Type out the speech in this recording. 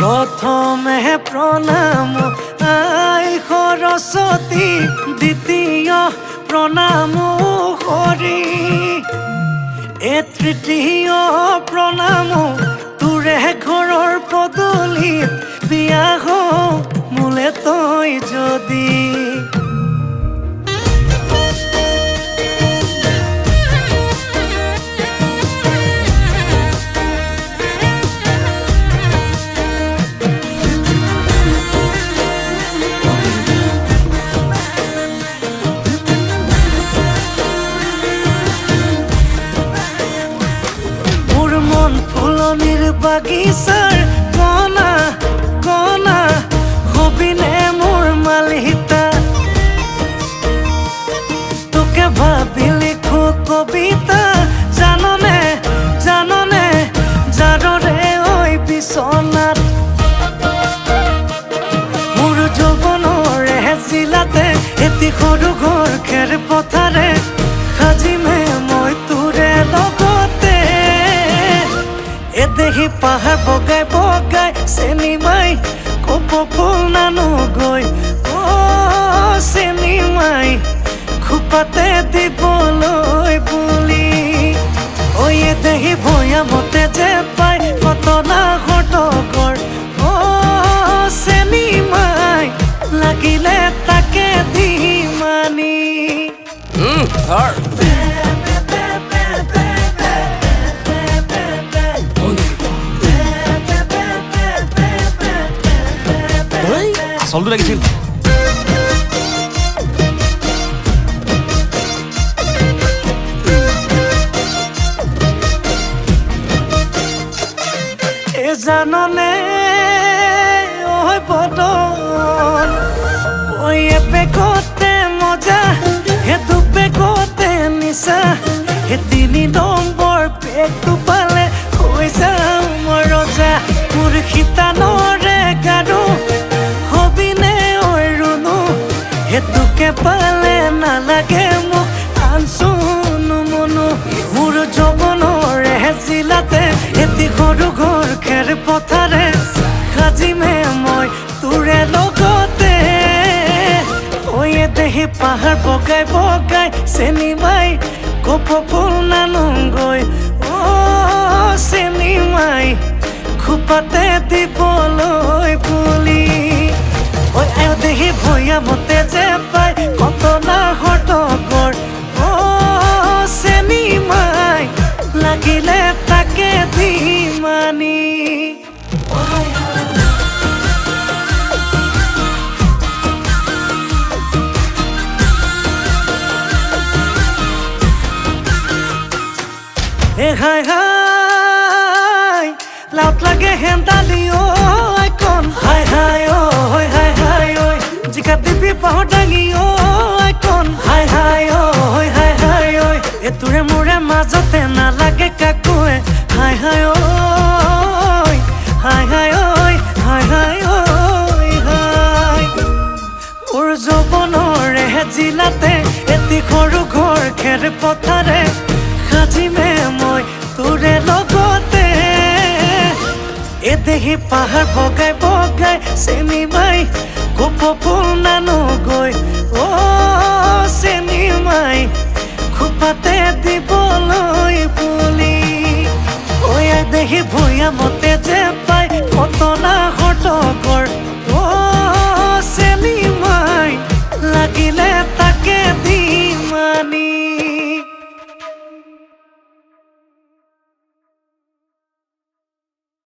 প্ৰথমে প্ৰণাম আই সৰস্বতী, দ্বিতীয় প্ৰণাম হৰি, এ তৃতীয় প্ৰণাম তোৰে ঘৰৰ পদূলিত বিয়া হওঁ মোলে তই যদি। ফুলনিৰ বাগিচাৰ কণা কণা হবিনে মোৰ মালিতা, তোকে ভাবি লিখো কবিতা, জাননে জাননে জাৰৰে ঐ বিচনাত। মোৰ যৌৱনৰে জিলাতে এটি সৰু ঘৰ খেৰ পথাৰে সাজিমে মই তোৰে লগতে। দেহি পাহাৰ বগাই বগাই চেনিমাই কপৌ ফুল নানো গৈ, চেনিমাই খোপাতে দিবলৈ বুলি। দেহি ভৈয়ামতে যে পাই কটনা ঘটকৰ, চেনিমাই লাগিলে তাকে দি মানি। আচলটো লাগিছিল। জাননে ঐ বদন, এ পেকতে মজা, হে দুপেকতে নিচা, হে 3 নম্বৰ পেকটো পালে হৈ যাম মই ৰজা। মোৰ শীতানৰে গাৰু হবিনে ঐ ৰুণু, হেতুকে পালে নালাগে মোক আনচুনো মনো। মোৰ যৌৱনৰে জিলাতে এটি সৰু ঘৰ খেৰ পথাৰে সাজিমে মই তোৰে লগতে। দেহি পাহাৰ বগাই বগাই চেনিমাই কপৌ ফুল নানোগৈ, চেনিমাই খোপাতে দিবলৈ বুলি। দেহি ভৈয়ামতে যে পাই কটনা ঘটকৰ, চেনিমাই লাগিলে তাকে দি মানি। হাই হাই লাউত লাগে হেন্দালি আইকন, হাই হাই ঐ হাই হাই ঐ জিকা দিবি পাহৰ দাঙি আইকন, হাই হাই ঐ হাই হাই ঐ তোৰে মোৰে মাজতে নালাগে কাকোৱে, হাই হাই ঐ হাই হাই ঐ হাই হাই ঐ হাই। মোৰ যৌৱনৰে জিলাতে এটি সৰু ঘৰ খেৰ পথাৰে সাজিমে মই তোৰে লগতে। দেহি পাহাৰ বগাই বগাই চেনিমাই কপৌ ফুল নানোগৈ, চেনিমাই খোপাতে দিবলৈ বুলি। দেহি ভৈয়ামতে যে পাই কটনা ঘটকৰ,